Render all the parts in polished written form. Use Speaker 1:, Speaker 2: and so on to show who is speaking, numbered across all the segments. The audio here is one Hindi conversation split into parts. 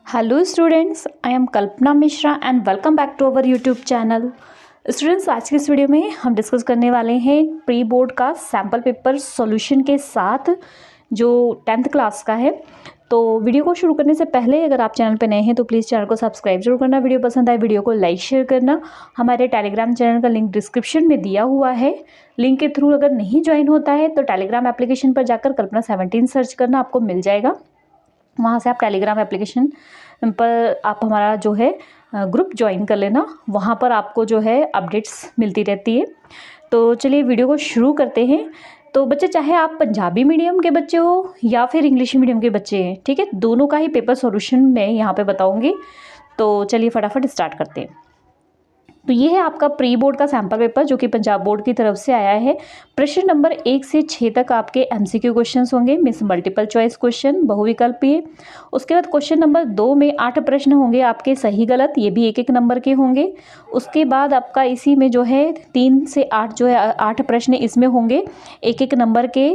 Speaker 1: Hello students, I am Kalpana Mishra and welcome back to our YouTube channel. Students, आज के इस वीडियो में हम डिस्कस करने वाले हैं प्री बोर्ड का सैम्पल पेपर सॉल्यूशन के साथ जो 10th क्लास का है। तो वीडियो को शुरू करने से पहले अगर आप चैनल पर नए हैं तो प्लीज़ चैनल को सब्सक्राइब जरूर करना। वीडियो पसंद आए वीडियो को लाइक शेयर करना। हमारे टेलीग्राम चैनल का लिंक डिस्क्रिप्शन में दिया हुआ है। लिंक के थ्रू अगर नहीं ज्वाइन होता है तो टेलीग्राम एप्लीकेशन पर जाकर कल्पना 17 सर्च करना, आपको मिल जाएगा। वहाँ से आप टेलीग्राम एप्लीकेशन पर आप हमारा जो है ग्रुप ज्वाइन कर लेना। वहाँ पर आपको जो है अपडेट्स मिलती रहती है। तो चलिए वीडियो को शुरू करते हैं। तो बच्चे, चाहे आप पंजाबी मीडियम के बच्चे हो या फिर इंग्लिश मीडियम के बच्चे हैं, ठीक है, दोनों का ही पेपर सॉल्यूशन मैं यहाँ पे बताऊँगी। तो चलिए फटाफट स्टार्ट करते हैं। तो ये है आपका प्री बोर्ड का सैम्पल पेपर जो कि पंजाब बोर्ड की तरफ से आया है। प्रश्न नंबर 1 से 6 तक आपके MCQ क्वेश्चंस होंगे, मीन्स मल्टीपल चॉइस क्वेश्चन, बहुविकल्पीय। उसके बाद क्वेश्चन नंबर 2 में 8 प्रश्न होंगे आपके सही गलत, ये भी 1-1 नंबर के होंगे। उसके बाद आपका इसी में जो है 3 से 8 जो है 8 प्रश्न इसमें होंगे 1-1 नंबर के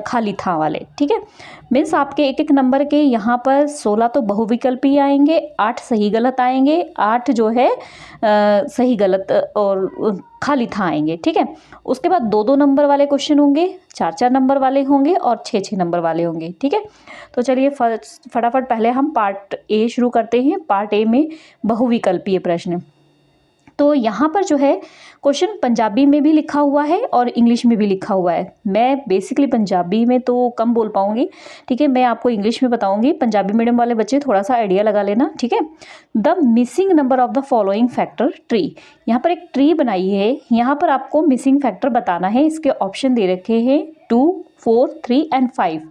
Speaker 1: खाली था वाले, ठीक है। मीन्स आपके 1-1 नंबर के यहाँ पर 16 तो बहुविकल्पीय आएंगे, 8 सही गलत आएंगे, 8 जो है सही गलत और खाली था आएंगे, ठीक है। उसके बाद 2-2 नंबर वाले क्वेश्चन होंगे, 4-4 नंबर वाले होंगे और 6-6 नंबर वाले होंगे, ठीक है। तो चलिए फटाफट पहले हम पार्ट ए शुरू करते हैं। पार्ट ए में बहुविकल्पीय प्रश्न। तो यहाँ पर जो है क्वेश्चन पंजाबी में भी लिखा हुआ है और इंग्लिश में भी लिखा हुआ है। मैं बेसिकली पंजाबी में तो कम बोल पाऊँगी, ठीक है, मैं आपको इंग्लिश में बताऊँगी। पंजाबी मीडियम वाले बच्चे थोड़ा सा आइडिया लगा लेना, ठीक है। The missing number of the following factor tree. यहाँ पर एक ट्री बनाई है, यहाँ पर आपको मिसिंग फैक्टर बताना है। इसके ऑप्शन दे रखे हैं 2, 4, 3 एंड 5।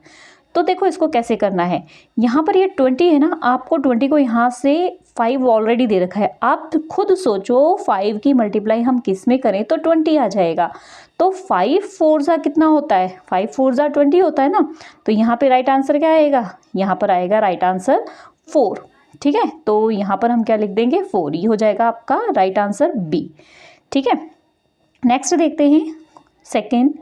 Speaker 1: तो देखो इसको कैसे करना है। यहाँ पर ये 20 है ना, आपको 20 को यहाँ से 5 ऑलरेडी दे रखा है। आप खुद सोचो 5 की मल्टीप्लाई हम किस में करें तो 20 आ जाएगा। तो 5 4 जा कितना होता है, 5 4 जा 20 होता है ना। तो यहाँ पे राइट आंसर क्या आएगा, यहाँ पर आएगा राइट आंसर 4, ठीक है। तो यहाँ पर हम क्या लिख देंगे 4, ये हो जाएगा आपका राइट आंसर बी, ठीक है। नेक्स्ट देखते हैं सेकेंड।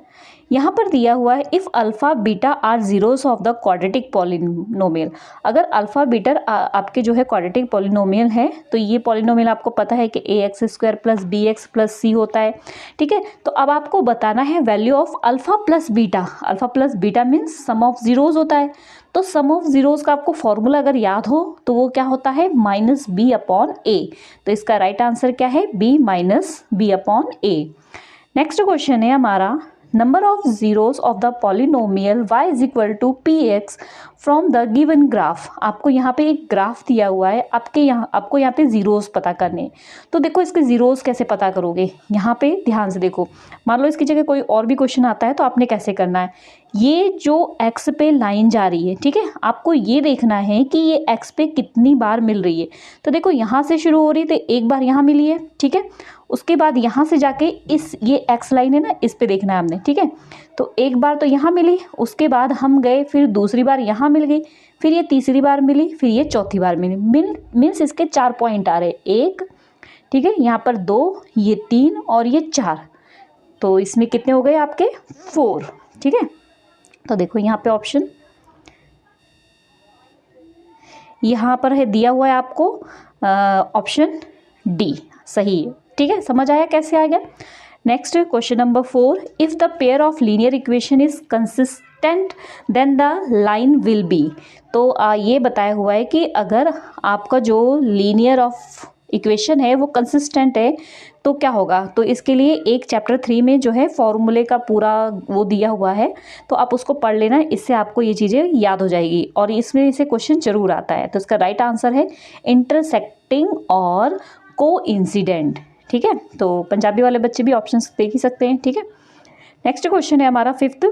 Speaker 1: यहाँ पर दिया हुआ है if alpha beta are zeros of the quadratic polynomial. अगर अल्फ़ा बीटा आपके जो है क्वाड्रेटिक पॉलिनोमियल है, तो ये पॉलिनोमियल आपको पता है कि ax² + bx + c होता है, ठीक है। तो अब आपको बताना है value of alpha plus beta. Alpha plus beta means sum of zeros होता है। तो सम ऑफ जीरोस का आपको फॉर्मूला अगर याद हो तो वो क्या होता है -b/a। तो इसका राइट आंसर क्या है b - b/a। नेक्स्ट क्वेश्चन है हमारा number of zeros of the polynomial y = px from the given graph. आपको यहाँ पे एक ग्राफ दिया हुआ है, आपको यहाँ पे जीरोस पता करने। तो देखो इसके जीरोस कैसे पता करोगे, यहाँ पे ध्यान से देखो। मान लो इसकी जगह कोई और भी क्वेश्चन आता है तो आपने कैसे करना है, ये जो x पे लाइन जा रही है, ठीक है, आपको ये देखना है कि ये x पे कितनी बार मिल रही है। तो देखो यहाँ से शुरू हो रही है तो एक बार यहाँ मिली है, ठीक है। उसके बाद यहाँ से जाके ये x लाइन है ना, इस पे देखना है हमने, ठीक है। तो एक बार तो यहाँ मिली, उसके बाद हम गए, फिर दूसरी बार यहाँ मिल गई, फिर ये तीसरी बार मिली, फिर ये चौथी बार मिली। मीन्स इसके 4 पॉइंट आ रहे, 1, ठीक है, यहाँ पर 2, ये 3 और ये 4। तो इसमें कितने हो गए आपके 4, ठीक है। तो देखो यहाँ पे ऑप्शन यहाँ पर है दिया हुआ है आपको ऑप्शन डी सही है, ठीक है। समझ आया कैसे आ गया। Next question number 4, if the pair of linear equation is consistent then the line will be. तो ये बताया हुआ है कि अगर आपका जो लीनियर ऑफ इक्वेशन है वो कंसिस्टेंट है तो क्या होगा। तो इसके लिए एक चैप्टर 3 में जो है फॉर्मूले का पूरा वो दिया हुआ है, तो आप उसको पढ़ लेना, इससे आपको ये चीज़ें याद हो जाएगी और इसमें इसे क्वेश्चन जरूर आता है। तो इसका राइट आंसर है इंटरसेक्टिंग और कोइंसिडेंट, ठीक है। तो पंजाबी वाले बच्चे भी ऑप्शंस देख ही सकते हैं, ठीक है। नेक्स्ट क्वेश्चन है हमारा 5th।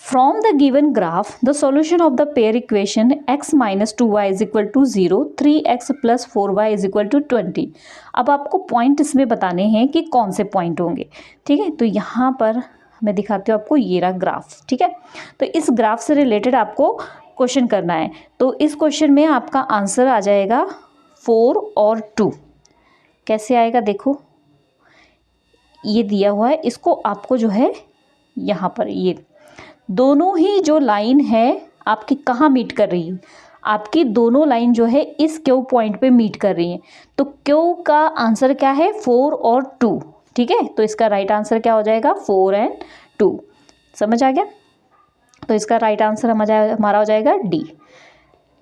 Speaker 1: From the given graph the solution of the pair equation x - 2y = 0, 3x + 4y = 20। अब आपको पॉइंट इसमें बताने हैं कि कौन से पॉइंट होंगे, ठीक है। तो यहाँ पर मैं दिखाती हूँ आपको, ये रहा ग्राफ, ठीक है। तो इस ग्राफ से रिलेटेड आपको क्वेश्चन करना है। तो इस क्वेश्चन में आपका आंसर आ जाएगा 4 और 2। कैसे आएगा देखो, ये दिया हुआ है, इसको आपको जो है यहाँ पर ये दोनों ही जो लाइन है आपकी कहाँ मीट कर रही है, आपकी दोनों लाइन जो है इस क्यू पॉइंट पे मीट कर रही हैं। तो क्यू का आंसर क्या है, 4 और 2। ठीक है, तो इसका राइट आंसर क्या हो जाएगा, 4 एंड 2। समझ आ गया। तो इसका राइट आंसर हमारा हो जाएगा डी।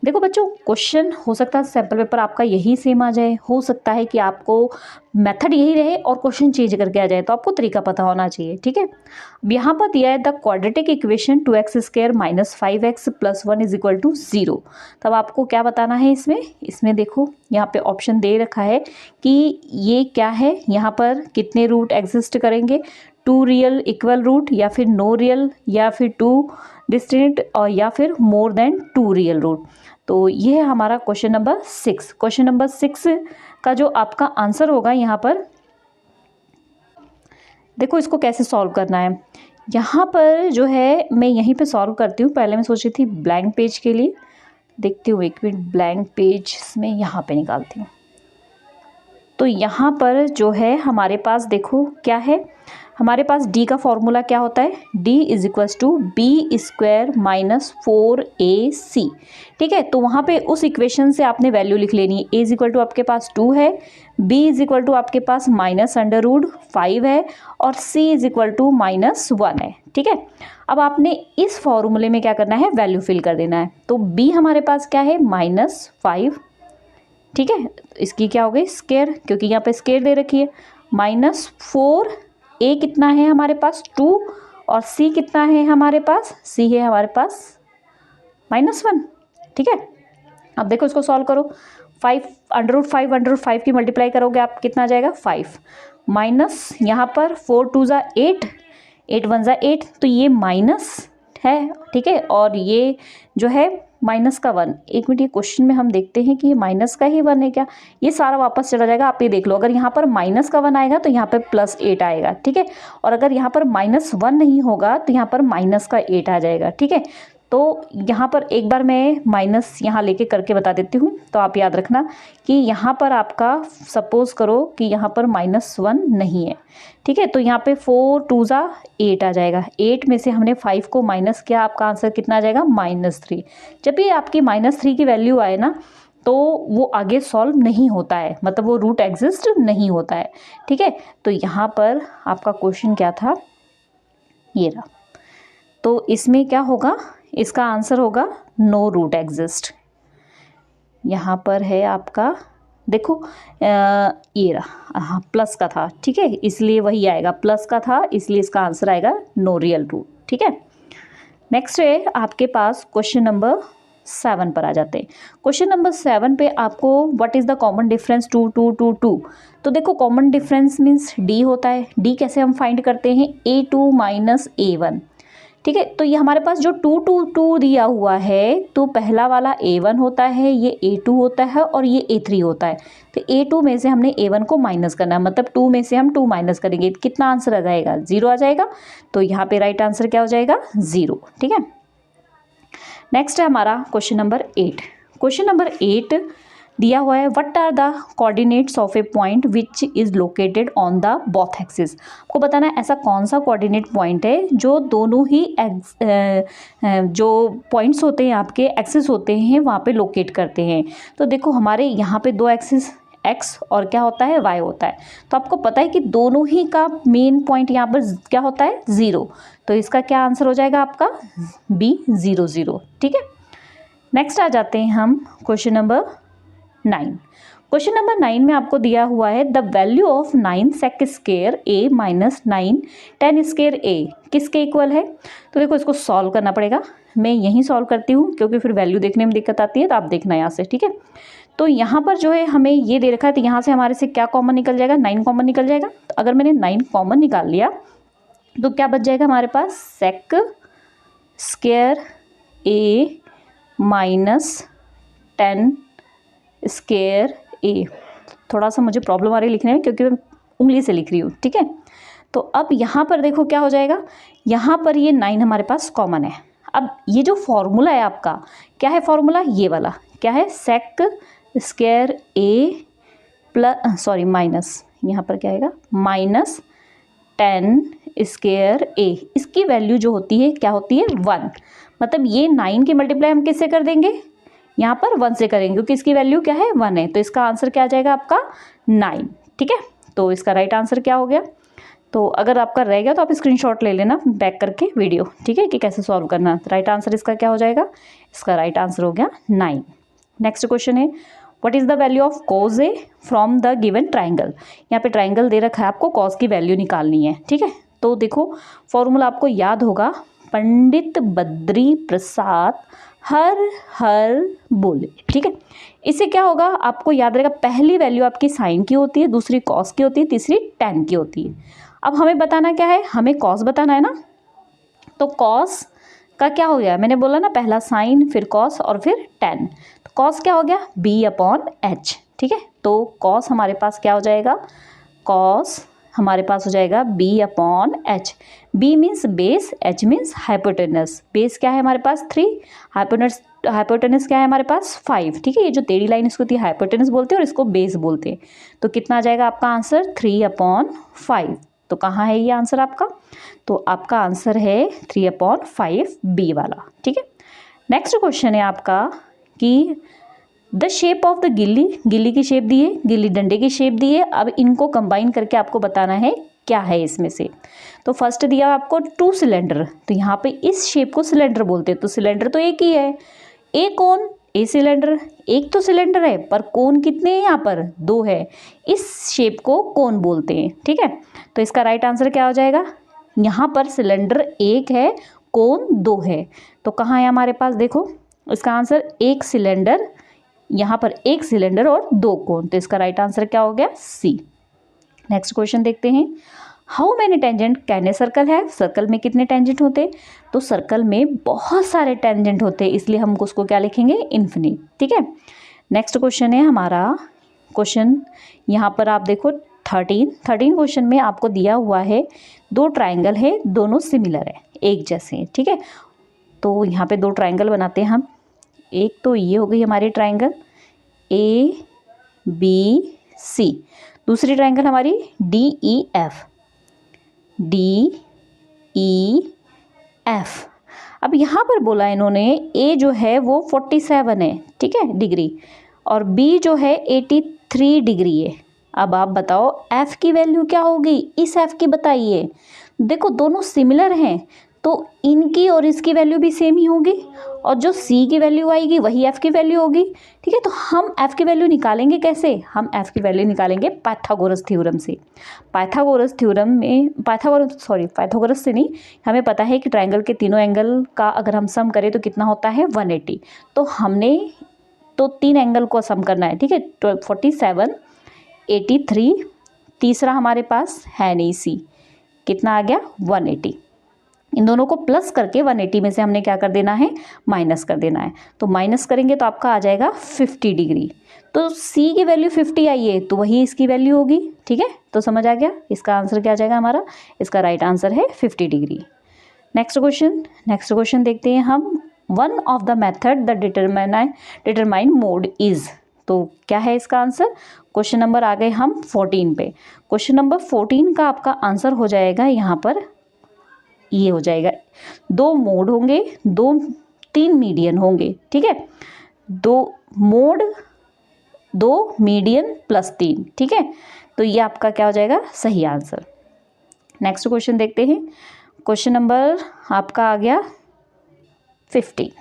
Speaker 1: देखो बच्चों, क्वेश्चन हो सकता है सैम्पल पेपर आपका यही सेम आ जाए, हो सकता है कि आपको मेथड यही रहे और क्वेश्चन चेंज करके आ जाए, तो आपको तरीका पता होना चाहिए। ठीक है, अब यहाँ पर दिया है the quadratic equation 2x² - 5x + 1 = 0। तब आपको क्या बताना है इसमें देखो यहाँ पे ऑप्शन दे रखा है कि ये क्या है, यहाँ पर कितने रूट एग्जिस्ट करेंगे, 2 रियल इक्वल रूट या फिर नो रियल या फिर 2 डिस्टिंक्ट और या फिर मोर देन 2 रियल रूट। तो ये है हमारा क्वेश्चन नंबर 6। क्वेश्चन नंबर 6 का जो आपका आंसर होगा यहाँ पर, देखो इसको कैसे सॉल्व करना है। यहाँ पर जो है मैं यहीं पे सॉल्व करती हूँ। पहले मैं सोच रही थी ब्लैंक पेज के लिए, देखती हूँ एक मिनट, ब्लैंक पेज में यहाँ पे निकालती हूँ। तो यहाँ पर जो है हमारे पास देखो क्या है, हमारे पास d का फॉर्मूला क्या होता है, d = b² - 4ac। ठीक है, तो वहाँ पे उस इक्वेशन से आपने वैल्यू लिख लेनी है। a = आपके पास 2 है, b = आपके पास -√5 है और c = -1 है। ठीक है, अब आपने इस फॉर्मूले में क्या करना है, वैल्यू फिल कर देना है। तो b हमारे पास क्या है, -5। ठीक है, इसकी क्या हो गई, स्क्वायर, क्योंकि यहाँ पे स्क्वायर दे रखी है, -4। a कितना है हमारे पास, 2, और c कितना है हमारे पास, c है हमारे पास -1। ठीक है, अब देखो इसको सॉल्व करो। 5 की मल्टीप्लाई करोगे आप कितना आ जाएगा, 5 माइनस यहाँ पर 4 2 ज़ा 8, 8 1 ज़ा 8, तो ये माइनस है। ठीक है, और ये जो है माइनस का 1। एक मिनट, ये क्वेश्चन में हम देखते हैं कि ये माइनस का ही 1 है क्या, ये सारा वापस चला जाएगा। आप ये देख लो, अगर यहाँ पर माइनस का 1 आएगा तो यहाँ पर +8 आएगा। ठीक है, और अगर यहाँ पर -1 नहीं होगा तो यहाँ पर माइनस का 8 आ जाएगा। ठीक है, तो यहाँ पर एक बार मैं माइनस यहाँ लेके करके बता देती हूँ, तो आप याद रखना कि यहाँ पर आपका सपोज करो कि यहाँ पर -1 नहीं है। ठीक है, तो यहाँ पे 4 2 ज़ा 8 आ जाएगा। 8 में से हमने 5 को माइनस किया, आपका आंसर कितना आ जाएगा, -3। जब भी आपकी -3 की वैल्यू आए ना, तो वो आगे सॉल्व नहीं होता है, मतलब वो रूट एग्जिस्ट नहीं होता है। ठीक है, तो यहाँ पर आपका क्वेश्चन क्या था, ये रहा। तो इसमें क्या होगा, इसका आंसर होगा नो रूट एग्जिस्ट। यहाँ पर है आपका, देखो ये रहा, हाँ प्लस का था। ठीक है, इसलिए वही आएगा, प्लस का था इसलिए इसका आंसर आएगा नो रियल रूट। ठीक है, नेक्स्ट है आपके पास क्वेश्चन नंबर 7 पर आ जाते हैं। क्वेश्चन नंबर 7 पे आपको what is the common difference 2 2 2 2। तो देखो कॉमन डिफरेंस मीन्स d होता है। d कैसे हम फाइंड करते हैं, a2 - a1। ठीक है, तो ये हमारे पास जो 2 2 2 दिया हुआ है, तो पहला वाला a1 होता है, ये a2 होता है और ये a3 होता है। तो a2 में से हमने a1 को माइनस करना है, मतलब 2 में से हम 2 माइनस करेंगे, कितना आंसर आ जाएगा, 0 आ जाएगा। तो यहाँ पे राइट आंसर क्या हो जाएगा, 0। ठीक है, नेक्स्ट है हमारा क्वेश्चन नंबर 8। क्वेश्चन नंबर 8 दिया हुआ है, what are the coordinates of a point which is located on the both axis. आपको बताना है ऐसा कौन सा कोऑर्डिनेट पॉइंट है जो दोनों ही जो पॉइंट्स होते हैं आपके एक्सिस होते हैं वहाँ पे लोकेट करते हैं। तो देखो हमारे यहाँ पे 2 एक्सिस x और क्या होता है, y होता है। तो आपको पता है कि दोनों ही का मेन पॉइंट यहाँ पर क्या होता है, 0। तो इसका क्या आंसर हो जाएगा आपका, B 0 0। ठीक है, नेक्स्ट आ जाते हैं हम क्वेश्चन नंबर 9। क्वेश्चन नंबर 9 में आपको दिया हुआ है the value of 9 sec² a - 9 tan² a किसके इक्वल है। तो देखो इसको सॉल्व करना पड़ेगा, मैं यहीं सॉल्व करती हूँ क्योंकि फिर वैल्यू देखने में दिक्कत आती है, तो आप देखना यहाँ से। ठीक है, तो यहाँ पर जो है हमें ये दे रखा है, तो यहाँ से हमारे से क्या कॉमन निकल जाएगा, 9 कॉमन निकल जाएगा। तो अगर मैंने 9 कॉमन निकाल लिया तो क्या बच जाएगा हमारे पास, sec² a - 10² a। थोड़ा सा मुझे प्रॉब्लम आ रही है लिखने में क्योंकि मैं उंगली से लिख रही हूँ। ठीक है, तो अब यहाँ पर देखो क्या हो जाएगा, यहाँ पर ये 9 हमारे पास कॉमन है। अब ये जो फॉर्मूला है आपका, क्या है फॉर्मूला, ये वाला क्या है, sec² a plus sorry minus, यहाँ पर क्या आएगा, -10² a। इसकी वैल्यू जो होती है क्या होती है, 1। मतलब ये 9 की मल्टीप्लाई हम किससे कर देंगे, यहाँ पर 1 से करेंगे क्योंकि इसकी वैल्यू क्या है 1 है, तो इसका आंसर क्या आ जाएगा आपका 9। ठीक है, तो इसका राइट आंसर क्या हो गया। तो अगर आपका रह गया तो आप स्क्रीनशॉट ले लेना बैक करके वीडियो, ठीक है, कि कैसे सॉल्व करना। राइट आंसर इसका क्या हो जाएगा, इसका राइट आंसर हो गया 9। नेक्स्ट क्वेश्चन है what is the value of cause A from the given triangle. यहाँ पे ट्राइंगल दे रखा है, आपको कॉज की वैल्यू निकालनी है। ठीक है, तो देखो फॉर्मूला आपको याद होगा, पंडित बद्री प्रसाद हर हर बोले। ठीक है, इससे क्या होगा आपको याद रहेगा, पहली वैल्यू आपकी साइन की होती है, दूसरी कॉस की होती है, तीसरी टेन की होती है। अब हमें बताना क्या है, हमें कॉस बताना है ना, तो कॉस का क्या हो गया, मैंने बोला ना पहला साइन फिर कॉस और फिर टेन, तो कॉस क्या हो गया b/h। ठीक है, तो कॉस हमारे पास क्या हो जाएगा, कॉस हमारे पास हो जाएगा b/h। b means base, h means hypotenuse. Base क्या है हमारे पास 3, हाइपोटेनस क्या है हमारे पास 5। ठीक है, ये जो टेढ़ी लाइन इसको हाइपोटेनस बोलते हैं और इसको बेस बोलते हैं। तो कितना आ जाएगा आपका आंसर 3/5। तो कहाँ है ये आंसर आपका, तो आपका आंसर है 3/5 बी वाला। ठीक है, नेक्स्ट क्वेश्चन है आपका कि द शेप ऑफ द गिल्ली, गिल्ली की शेप दी है, गिल्ली डंडे की शेप दी है। अब इनको कंबाइन करके आपको बताना है क्या है इसमें से। तो फर्स्ट दिया आपको 2 सिलेंडर, तो यहाँ पे इस शेप को सिलेंडर बोलते हैं, तो सिलेंडर तो एक ही है, ए कौन, ए सिलेंडर, एक तो सिलेंडर है पर कोन कितने हैं यहाँ पर 2 है, इस शेप को कोन बोलते हैं। ठीक है, तो इसका राइट आंसर क्या हो जाएगा, यहाँ पर सिलेंडर एक है, कोन 2 है, तो कहाँ है हमारे पास, देखो इसका आंसर एक सिलेंडर, यहाँ पर एक सिलेंडर और 2 कोन, तो इसका राइट आंसर क्या हो गया सी। नेक्स्ट क्वेश्चन देखते हैं, how many tangent can a circle है। सर्कल में कितने टेंजेंट होते हैं, तो सर्कल में बहुत सारे टेंजेंट होते हैं, इसलिए हम उसको क्या लिखेंगे इन्फिनिट। ठीक है, नेक्स्ट क्वेश्चन है हमारा क्वेश्चन, यहाँ पर आप देखो 13 क्वेश्चन में आपको दिया हुआ है 2 ट्राइंगल है, दोनों सिमिलर है, एक जैसे हैं। ठीक है, तो यहाँ पे 2 ट्राइंगल बनाते हैं हम, एक तो ये हो गई हमारी ट्राइंगल ABC, दूसरी ट्राइंगल हमारी DEF। अब यहाँ पर बोला इन्होंने A जो है वो 47 है, ठीक है, डिग्री, और B जो है 83 डिग्री है। अब आप बताओ F की वैल्यू क्या होगी, इस F की बताइए। देखो दोनों सिमिलर हैं तो इनकी और इसकी वैल्यू भी सेम ही होगी, और जो C की वैल्यू आएगी वही F की वैल्यू होगी। ठीक है, तो हम F की वैल्यू निकालेंगे कैसे, हम F की वैल्यू निकालेंगे पाइथागोरस थ्योरम से। पाइथागोरस थ्योरम में पाइथागोरस से नहीं, हमें पता है कि ट्राइंगल के तीनों एंगल का अगर हम सम करें तो कितना होता है 180, तो हमने तो 3 एंगल को सम करना है। ठीक है, 47, 83, तीसरा हमारे पास है नहीं C, कितना आ गया 180, इन दोनों को प्लस करके 180 में से हमने क्या कर देना है माइनस कर देना है, तो माइनस करेंगे तो आपका आ जाएगा 50 डिग्री। तो C की वैल्यू 50 आई है तो वही इसकी वैल्यू होगी। ठीक है, तो समझ आ गया, इसका आंसर क्या आ जाएगा हमारा, इसका राइट आंसर है 50 डिग्री। नेक्स्ट क्वेश्चन देखते हैं हम, one of the method the determine mode is, तो क्या है इसका आंसर। क्वेश्चन नंबर आ गए हम 14 पे। क्वेश्चन नंबर 14 का आपका आंसर हो जाएगा यहाँ पर, ये हो जाएगा 2 मोड होंगे, 3 मीडियन होंगे। ठीक है, 2 मोड 2 मीडियन प्लस 3। ठीक है, तो ये आपका क्या हो जाएगा सही आंसर। नेक्स्ट क्वेश्चन देखते हैं, क्वेश्चन नंबर आपका आ गया 15।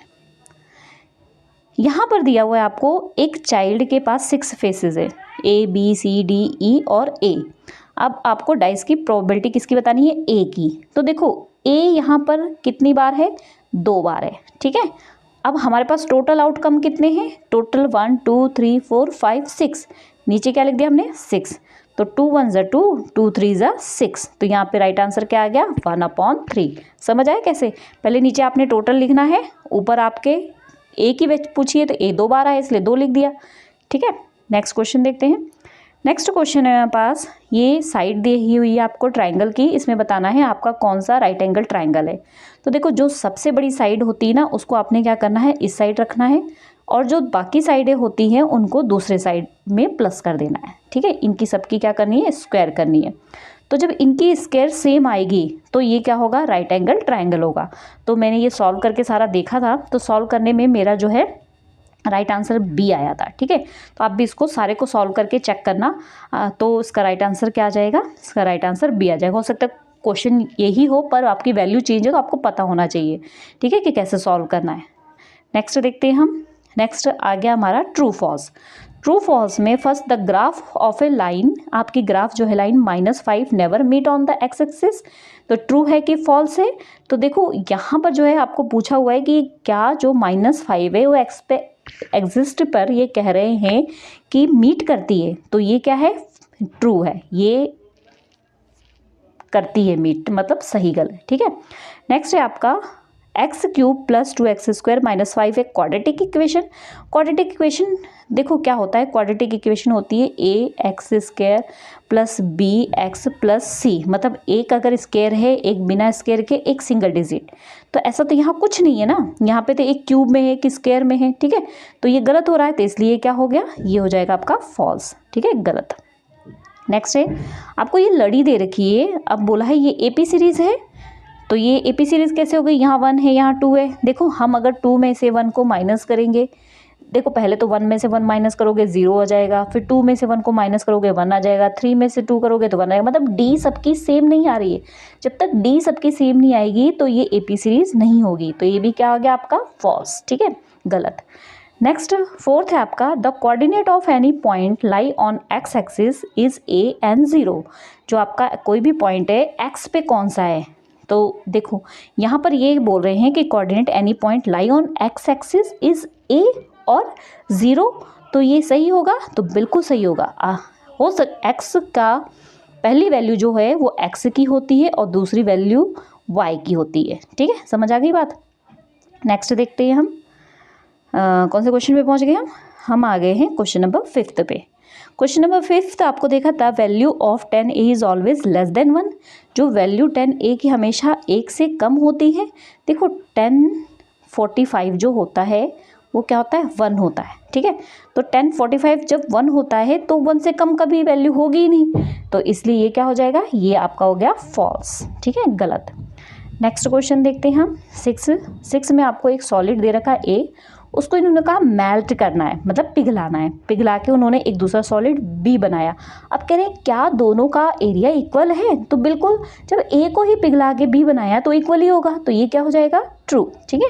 Speaker 1: यहाँ पर दिया हुआ है आपको एक चाइल्ड के पास 6 फेसेस है, ABCDE और A। अब आपको डाइस की प्रोबेबिलिटी किसकी बतानी है, A की। तो देखो A यहाँ पर कितनी बार है, 2 बार है। ठीक है, अब हमारे पास टोटल आउटकम कितने हैं, टोटल 1 2 3 4 5 6, नीचे क्या लिख दिया हमने 6, तो 2 1 ज़ा 2, 2 3 ज़ा 6, तो यहाँ पे राइट आंसर क्या आ गया 1/3। समझ आया कैसे, पहले नीचे आपने टोटल लिखना है, ऊपर आपके A की पूछिए तो A 2 बार आया इसलिए 2 लिख दिया। ठीक है, नेक्स्ट क्वेश्चन देखते हैं। नेक्स्ट क्वेश्चन है मेरे पास, ये साइड दी हुई है आपको ट्राइंगल की, इसमें बताना है आपका कौन सा राइट एंगल ट्राइंगल है। तो देखो जो सबसे बड़ी साइड होती है ना उसको आपने क्या करना है इस साइड रखना है, और जो बाकी साइडें होती हैं उनको दूसरे साइड में प्लस कर देना है। ठीक है, इनकी सबकी क्या करनी है स्क्वायर करनी है, तो जब इनकी स्क्वायर सेम आएगी तो ये क्या होगा राइट एंगल ट्राइंगल होगा। तो मैंने ये सॉल्व करके सारा देखा था, तो सॉल्व करने में मेरा जो है राइट आंसर बी आया था। ठीक है, तो आप भी इसको सारे को सॉल्व करके चेक करना। तो इसका राइट आंसर क्या आ जाएगा? इसका राइट आंसर बी आ जाएगा। हो सकता है क्वेश्चन यही हो पर आपकी वैल्यू चेंज है, तो आपको पता होना चाहिए, ठीक है, कि कैसे सॉल्व करना है। नेक्स्ट देखते हैं हम। नेक्स्ट आ गया हमारा ट्रू फॉल्स। ट्रू फॉल्स में first the graph of a line, आपकी ग्राफ जो है line -5 never meet on the x axis, तो ट्रू है कि फॉल्स है? तो देखो यहाँ पर जो है आपको पूछा हुआ है कि क्या जो -5 है वो एक्स पे एग्जिस्ट पर ये कह रहे हैं कि मीट करती है, तो ये क्या है? ट्रू है, ये करती है मीट, मतलब सही गलत। ठीक है, नेक्स्ट है आपका x³ + 2x² - 5 एक क्वाड्रेटिक इक्वेशन। क्वाड्रेटिक इक्वेशन देखो क्या होता है, क्वाड्रेटिक इक्वेशन होती है ax² + bx + c, मतलब एक अगर स्क्वायर है, एक बिना स्क्वायर के, एक सिंगल डिजिट। तो ऐसा तो यहाँ कुछ नहीं है ना, यहाँ पे तो एक क्यूब में है, एक स्क्वायर में है। ठीक है, तो ये गलत हो रहा है, तो इसलिए क्या हो गया, ये हो जाएगा आपका फॉल्स। ठीक है, गलत। नेक्स्ट है आपको ये लड़ी दे रखी है, अब बोला है ये एपी सीरीज है, तो ये एपी सीरीज कैसे हो गई? यहाँ 1 है, यहाँ 2 है। देखो हम अगर 2 में से 1 को माइनस करेंगे, देखो पहले तो 1 में से 1 माइनस करोगे 0 आ जाएगा, फिर 2 में से 1 को माइनस करोगे 1 आ जाएगा, 3 में से 2 करोगे तो 1 आएगा, मतलब डी सबकी सेम नहीं आ रही है। जब तक डी सबकी सेम नहीं आएगी तो ये एपी सीरीज नहीं होगी, तो ये भी क्या आ गया आपका? फॉल्स। ठीक है, गलत। नेक्स्ट फोर्थ है आपका the coordinate of any point lie on x axis is a and 0। जो आपका कोई भी पॉइंट है एक्स पे कौन सा है, तो देखो यहाँ पर ये बोल रहे हैं कि coordinate any point lie on x axis is a और 0, तो ये सही होगा, तो बिल्कुल सही होगा। एक्स का पहली वैल्यू जो है वो एक्स की होती है और दूसरी वैल्यू वाई की होती है। ठीक है, समझ आ गई बात। नेक्स्ट देखते हैं हम कौन से क्वेश्चन पे पहुंच गए हम आ गए हैं क्वेश्चन नंबर 5 पे। क्वेश्चन नंबर 5 आपको देखा था value of 10a is always less than 1। जो वैल्यू 10a की हमेशा 1 से कम होती है। देखो 1045 जो होता है वो क्या होता है? 1 होता है। ठीक है, तो 1045 जब 1 होता है तो 1 से कम कभी वैल्यू होगी ही नहीं, तो इसलिए ये क्या हो जाएगा? ये आपका हो गया फॉल्स। ठीक है, गलत। नेक्स्ट क्वेश्चन देखते हैं हम 6 में आपको एक सॉलिड दे रखा है ए, उसको इन्होंने कहा मेल्ट करना है, मतलब पिघलाना है। पिघला के उन्होंने एक दूसरा सॉलिड बी बनाया। अब कह रहे हैं क्या दोनों का एरिया इक्वल है? तो बिल्कुल, जब ए को ही पिघला के बी बनाया तो इक्वल ही होगा, तो ये क्या हो जाएगा? ट्रू। ठीक है,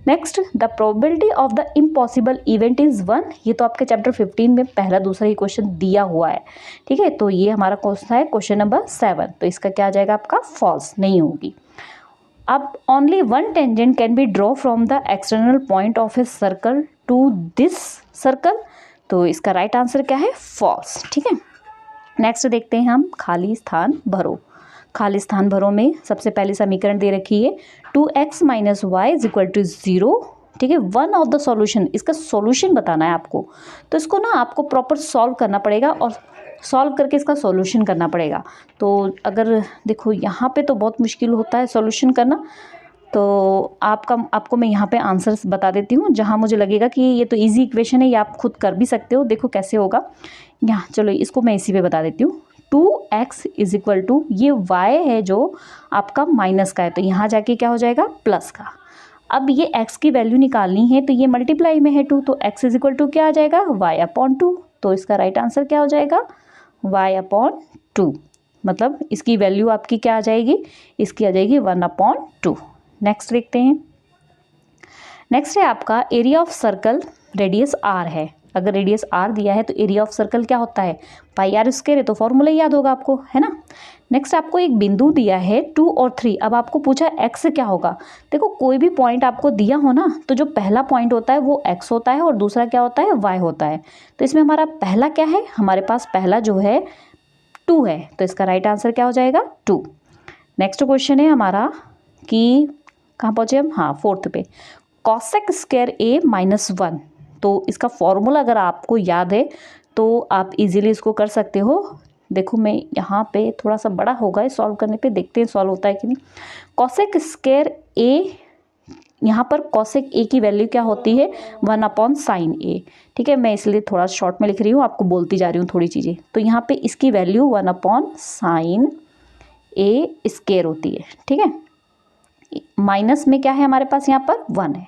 Speaker 1: next the probability of the impossible event is 1। ये तो आपके चैप्टर 15 में पहला दूसरा ही क्वेश्चन दिया हुआ है। ठीक है, तो ये हमारा क्वेश्चन है क्वेश्चन नंबर 7, तो इसका क्या आ जाएगा आपका? फॉल्स, नहीं होगी। अब only one tangent can be draw from the external point of a circle to this circle, तो इसका राइट आंसर क्या है? फॉल्स। ठीक है, नेक्स्ट देखते हैं हम खाली स्थान भरो। खाली स्थान भरो में सबसे पहले समीकरण दे रखी है 2x - y = 0। ठीक है, वन ऑफ द सॉल्यूशन, इसका सॉल्यूशन बताना है आपको, तो इसको ना आपको प्रॉपर सॉल्व करना पड़ेगा और सॉल्व करके इसका सॉल्यूशन करना पड़ेगा। तो अगर देखो यहाँ पे तो बहुत मुश्किल होता है सॉल्यूशन करना, तो आपको मैं यहाँ पे आंसर्स बता देती हूँ जहाँ मुझे लगेगा कि ये तो इजी इक्वेशन है, ये आप खुद कर भी सकते हो। देखो कैसे होगा यहाँ, चलो इसको मैं इसी पे बता देती हूँ। 2x = ये y है जो आपका माइनस का है, तो यहाँ जाके क्या हो जाएगा? प्लस का। अब ये x की वैल्यू निकालनी है, तो ये मल्टीप्लाई में है 2, तो x = क्या आ जाएगा? y/2। तो इसका राइट आंसर क्या हो जाएगा? y/2, मतलब इसकी वैल्यू आपकी क्या आ जाएगी? इसकी आ जाएगी 1/2। नेक्स्ट देखते हैं। नेक्स्ट है आपका area of circle, radius r है। अगर रेडियस r दिया है तो एरिया ऑफ सर्कल क्या होता है? πr², है तो फॉर्मूला याद होगा आपको, है ना। नेक्स्ट आपको एक बिंदु दिया है 2 और 3। अब आपको पूछा x क्या होगा। देखो कोई भी पॉइंट आपको दिया हो ना, तो जो पहला पॉइंट होता है वो x होता है और दूसरा क्या होता है? y होता है। तो इसमें हमारा पहला क्या है? हमारे पास पहला जो है 2 है, तो इसका राइट आंसर क्या हो जाएगा? 2। नेक्स्ट क्वेश्चन है हमारा कि कहाँ पहुँचे हम? हाँ, 4th पे। cos² a - 1, तो इसका फॉर्मूला अगर आपको याद है तो आप इजीली इसको कर सकते हो। देखो मैं यहाँ पे थोड़ा सा बड़ा होगा सॉल्व करने पे, देखते हैं सॉल्व होता है कि नहीं। cosec² a, यहाँ पर cosec a की वैल्यू क्या होती है? 1/sin a। ठीक है, मैं इसलिए थोड़ा शॉर्ट में लिख रही हूँ, आपको बोलती जा रही हूँ थोड़ी चीज़ें। तो यहाँ पे इसकी वैल्यू 1/sin a² होती है। ठीक है, माइनस में क्या है हमारे पास? यहाँ पर 1 है।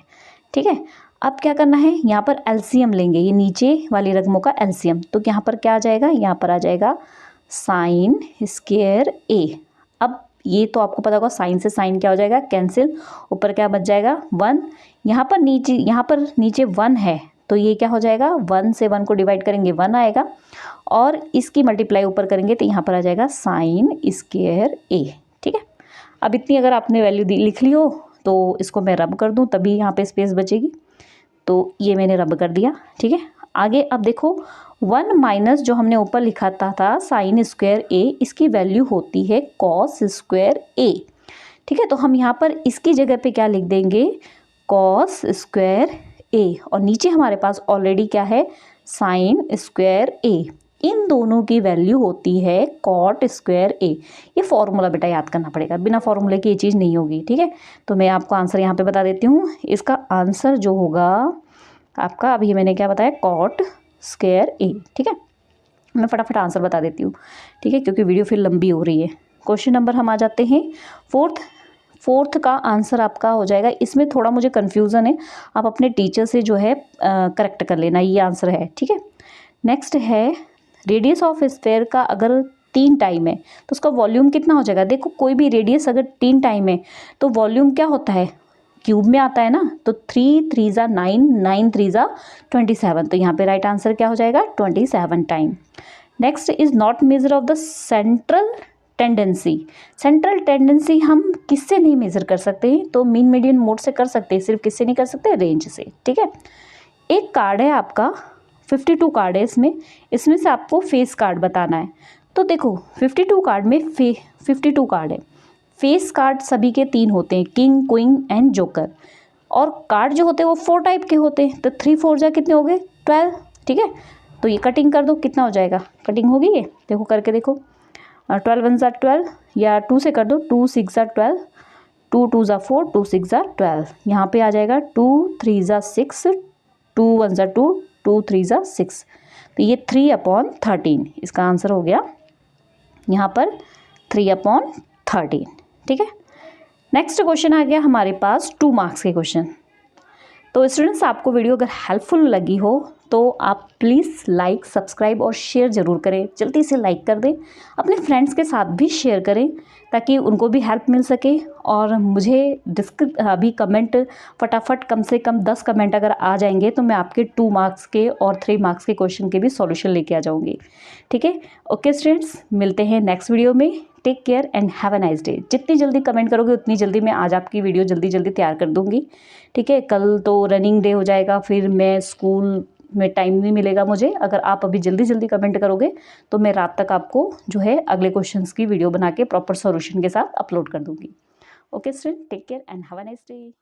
Speaker 1: ठीक है, अब क्या करना है, यहाँ पर एलसीएम लेंगे, ये नीचे वाली रकमों का एलसीएम। तो यहाँ पर क्या आ जाएगा, यहाँ पर आ जाएगा साइन स्क्वायर ए। अब ये तो आपको पता होगा साइन से साइन क्या हो जाएगा, कैंसिल, ऊपर क्या बच जाएगा 1। यहाँ पर नीचे 1 है तो ये क्या हो जाएगा, 1 से 1 को डिवाइड करेंगे 1 आएगा, और इसकी मल्टीप्लाई ऊपर करेंगे तो यहाँ पर आ जाएगा साइन स्क्वायर ए। ठीक है, अब इतनी अगर आपने वैल्यू लिख ली हो तो इसको मैं रब कर दूँ तभी यहाँ पे स्पेस बचेगी, तो ये मैंने रब कर दिया। ठीक है, आगे अब देखो 1 माइनस जो हमने ऊपर लिखा था साइन स्क्वायर ए, इसकी वैल्यू होती है कॉस स्क्वायर ए। ठीक है, तो हम यहाँ पर इसकी जगह पे क्या लिख देंगे, कॉस स्क्वायर ए, और नीचे हमारे पास ऑलरेडी क्या है, साइन स्क्वायर ए। इन दोनों की वैल्यू होती है कॉट स्क्वायर ए। ये फॉर्मूला बेटा याद करना पड़ेगा, बिना फॉर्मूले की ये चीज़ नहीं होगी। ठीक है, तो मैं आपको आंसर यहाँ पे बता देती हूँ। इसका आंसर जो होगा आपका, अभी मैंने क्या बताया, कॉट स्क्वायर ए। ठीक है, मैं फटाफट आंसर बता देती हूँ। ठीक है, क्योंकि वीडियो फिर लंबी हो रही है। क्वेश्चन नंबर हम आ जाते हैं फोर्थ का आंसर आपका हो जाएगा, इसमें थोड़ा मुझे कन्फ्यूज़न है, आप अपने टीचर से जो है करेक्ट कर लेना, ये आंसर है। ठीक है, नेक्स्ट है रेडियस ऑफ स्फेयर का अगर 3 टाइम है तो उसका वॉल्यूम कितना हो जाएगा। देखो कोई भी रेडियस अगर 3 टाइम है तो वॉल्यूम क्या होता है, क्यूब में आता है ना, तो 3 3 ज़ा 9, 9 3 ज़ा 27, तो यहाँ पे राइट आंसर क्या हो जाएगा, 27 time. Next is not measure of the central tendency. Central tendency हम किससे नहीं मेजर कर सकते हैं, तो मीन मीडियन मोड से कर सकते हैं, सिर्फ किससे नहीं कर सकते, रेंज से। ठीक है, एक कार्ड है आपका, 52 कार्ड है इसमें से आपको फेस कार्ड बताना है। तो देखो 52 कार्ड में 52 कार्ड है, फेस कार्ड सभी के 3 होते हैं, किंग क्वीन एंड जोकर, और कार्ड जो होते हैं वो 4 टाइप के होते हैं, तो 3 4 जा कितने हो गए, 12। ठीक है, तो ये कटिंग कर दो, कितना हो जाएगा, कटिंग होगी ये, देखो करके देखो, 12 1 ज़ा 12, या 2 से कर दो, 2 6 ज़ा 12, 2 2 ज़ा 4, 2 6 ज़ा 12, यहाँ पे आ जाएगा 2 3 ज़ा 6, 2 1 ज़ा 2, 2 3 ज़ा 6, तो ये 3/13 इसका आंसर हो गया यहाँ पर 3/13। ठीक है, नेक्स्ट क्वेश्चन आ गया हमारे पास 2 मार्क्स के क्वेश्चन। तो स्टूडेंट्स आपको वीडियो अगर हेल्पफुल लगी हो तो आप प्लीज़ लाइक सब्सक्राइब और शेयर ज़रूर करें, जल्दी से लाइक कर दें, अपने फ्रेंड्स के साथ भी शेयर करें ताकि उनको भी हेल्प मिल सके। और मुझे अभी कमेंट फटाफट कम से कम 10 कमेंट अगर आ जाएंगे तो मैं आपके 2 मार्क्स के और 3 मार्क्स के क्वेश्चन के भी सॉल्यूशन लेके आ जाऊँगी। ठीक है, ओके स्टूडेंट्स, मिलते हैं नेक्स्ट वीडियो में। Take care and have a nice day. जितनी जल्दी कमेंट करोगे उतनी जल्दी मैं आज आपकी वीडियो जल्दी तैयार कर दूँगी। ठीक है, कल तो रनिंग डे हो जाएगा, फिर मैं स्कूल में टाइम नहीं मिलेगा मुझे। अगर आप अभी जल्दी कमेंट करोगे तो मैं रात तक आपको जो है अगले क्वेश्चंस की वीडियो बना के प्रॉपर सॉल्यूशन के साथ अपलोड कर दूँगी। Okay student, take care and have a nice day.